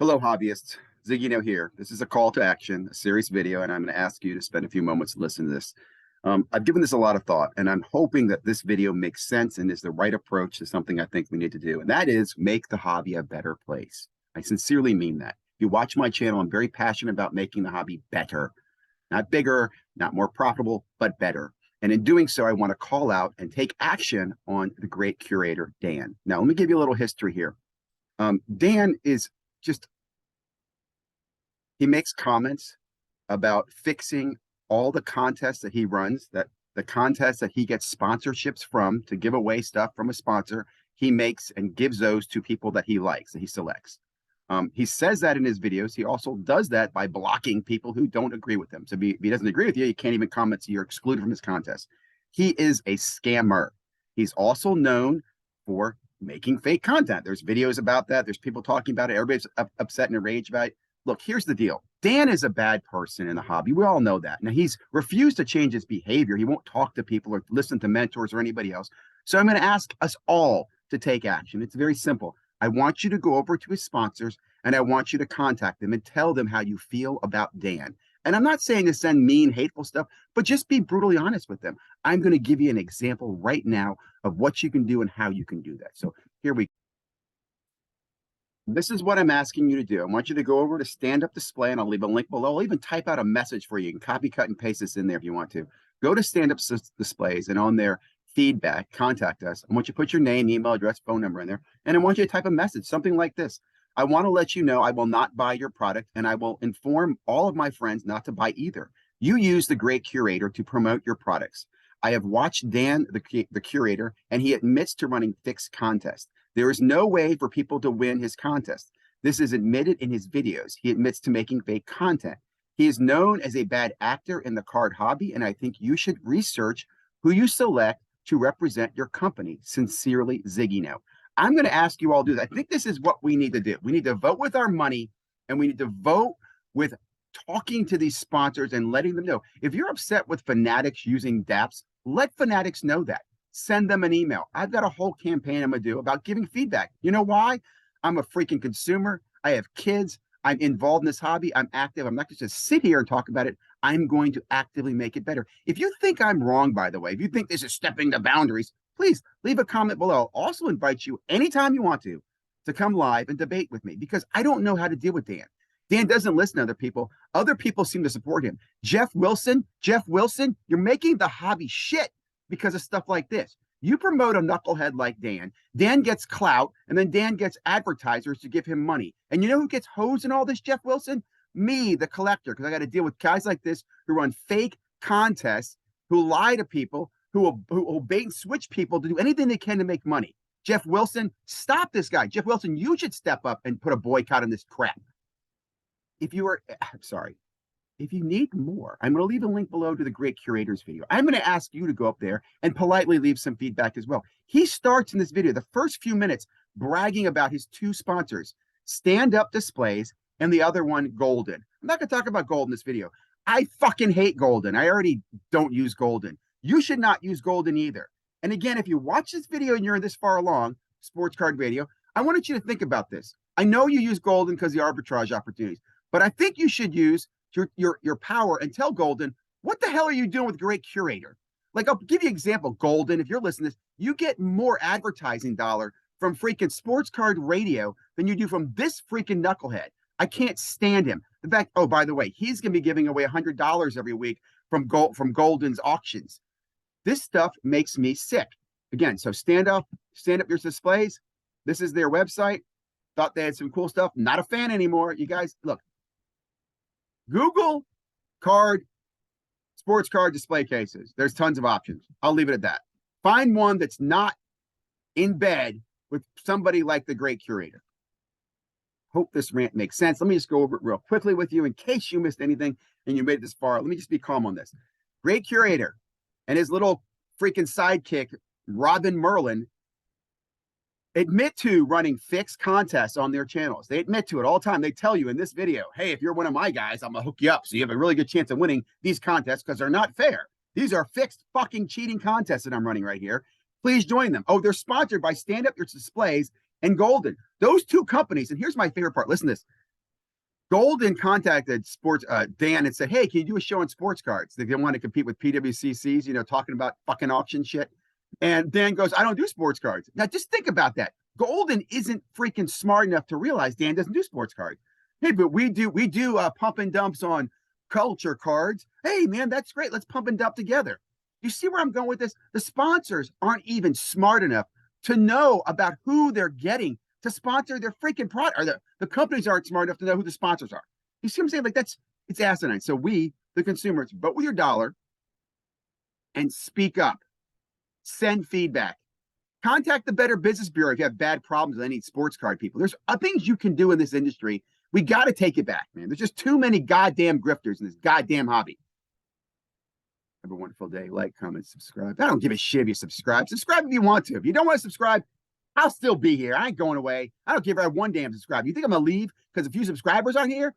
Hello, hobbyists. ZiggyNo here. This is a call to action, a serious video, and I'm going to ask you to spend a few moments to listen to this. I've given this a lot of thought, and I'm hoping that this video makes sense and is the right approach to something I think we need to do, and that is make the hobby a better place. I sincerely mean that. If you watch my channel, I'm very passionate about making the hobby better, not bigger, not more profitable, but better. And in doing so, I want to call out and take action on the great curator, Dan. Now, let me give you a little history here. Dan is just he makes comments about fixing all the contests that he runs, that the contests that he gets sponsorships from to give away stuff from a sponsor, he makes and gives those to people that he likes, that he selects. He says that in his videos. He also does that by blocking people who don't agree with him. So if he doesn't agree with you, you can't even comment, so you're excluded from his contest. He is a scammer. He's also known for making fake content. There's videos about that. There's people talking about it. Everybody's upset and enraged about it. Look, here's the deal. Dan is a bad person in the hobby. We all know that. Now, he's refused to change his behavior. He won't talk to people or listen to mentors or anybody else. So I'm going to ask us all to take action. It's very simple. I want you to go over to his sponsors and I want you to contact them and tell them how you feel about Dan. And I'm not saying to send mean, hateful stuff, but just be brutally honest with them. I'm going to give you an example right now of what you can do and how you can do that. So here we go. This is what I'm asking you to do. I want you to go over to stand up display, and I'll leave a link below. I'll even type out a message for you. You can copy, cut, and paste this in there if you want to. Go to stand up displays, and on their feedback, contact us. I want you to put your name, email address, phone number in there, and I want you to type a message, something like this. I want to let you know I will not buy your product, and I will inform all of my friends not to buy either. You use the Great Curator to promote your products. I have watched Dan, the curator, and he admits to running fixed contests. There is no way for people to win his contest. This is admitted in his videos. He admits to making fake content. He is known as a bad actor in the card hobby, and I think you should research who you select to represent your company. Sincerely, ZiggyNo. I'm going to ask you all to do that. I think this is what we need to do. We need to vote with our money, and we need to vote with talking to these sponsors and letting them know. If you're upset with Fanatics using dApps, let Fanatics know that. Send them an email. I've got a whole campaign I'm going to do about giving feedback. You know why? I'm a freaking consumer. I have kids. I'm involved in this hobby. I'm active. I'm not just sit here and talk about it. I'm going to actively make it better. If you think I'm wrong, by the way, if you think this is stepping the boundaries, please leave a comment below. I'll also invite you anytime you want to come live and debate with me, because I don't know how to deal with Dan. Dan doesn't listen to other people. Other people seem to support him. Jeff Wilson, you're making the hobby shit because of stuff like this. You promote a knucklehead like Dan. Dan gets clout, and then Dan gets advertisers to give him money. And you know who gets hosed in all this, Jeff Wilson? Me, the collector, because I got to deal with guys like this who run fake contests, who lie to people, who will bait and switch people to do anything they can to make money. Jeff Wilson, stop this guy. Jeff Wilson, you should step up and put a boycott on this crap. If you need more, I'm going to leave a link below to the Great Curator's video. I'm going to ask you to go up there and politely leave some feedback as well. He starts in this video, the first few minutes, bragging about his two sponsors, Stand Up Displays and the other one, Golden. I'm not going to talk about Golden in this video. I fucking hate Golden. I already don't use Golden. You should not use Golden either. And again, if you watch this video and you're this far along, sports card radio, I wanted you to think about this. I know you use Golden because of the arbitrage opportunities, but I think you should use your power and tell Golden, what the hell are you doing with Great Curator? Like, I'll give you an example. Golden, if you're listening to this, you get more advertising dollar from freaking sports card radio than you do from this freaking knucklehead. I can't stand him. In fact, oh, by the way, he's going to be giving away $100 every week from Golden's auctions. This stuff makes me sick. Again, so stand up your displays. This is their website. Thought they had some cool stuff. Not a fan anymore. You guys, look. Google sports card display cases. There's tons of options. I'll leave it at that. Find one that's not in bed with somebody like the Great Curator. Hope this rant makes sense. Let me just go over it real quickly with you in case you missed anything and you made it this far. Let me just be calm on this. Great Curator and his little freaking sidekick, Robin Merlin, admit to running fixed contests on their channels. They admit to it all the time. They tell you in this video, hey, if you're one of my guys, I'm going to hook you up so you have a really good chance of winning these contests because they're not fair. These are fixed fucking cheating contests that I'm running right here. Please join them. Oh, they're sponsored by Stand Up Your Displays and Golden. Those two companies, and here's my favorite part. Listen to this. Golden contacted Dan and said, "Hey, can you do a show on sports cards?" They want to compete with PWCCs, talking about fucking auction shit. And Dan goes, "I don't do sports cards." Now, just think about that. Golden isn't freaking smart enough to realize Dan doesn't do sports cards. Hey, but we do. We do pump and dumps on culture cards. Hey, man, that's great. Let's pump and dump together. You see where I'm going with this? The sponsors aren't even smart enough to know about who they're getting to sponsor their freaking product, or the companies aren't smart enough to know who the sponsors are. You see what I'm saying? Like, it's asinine. So we, the consumers, vote with your dollar and speak up. Send feedback. Contact the Better Business Bureau if you have bad problems with any sports card people. There's things you can do in this industry. We got to take it back, man. There's just too many goddamn grifters in this goddamn hobby. Have a wonderful day. Like, comment, subscribe. I don't give a shit if you subscribe. Subscribe if you want to. If you don't want to subscribe, I'll still be here. I ain't going away. I don't care if I have one damn subscribe. You think I'm going to leave because a few subscribers aren't here?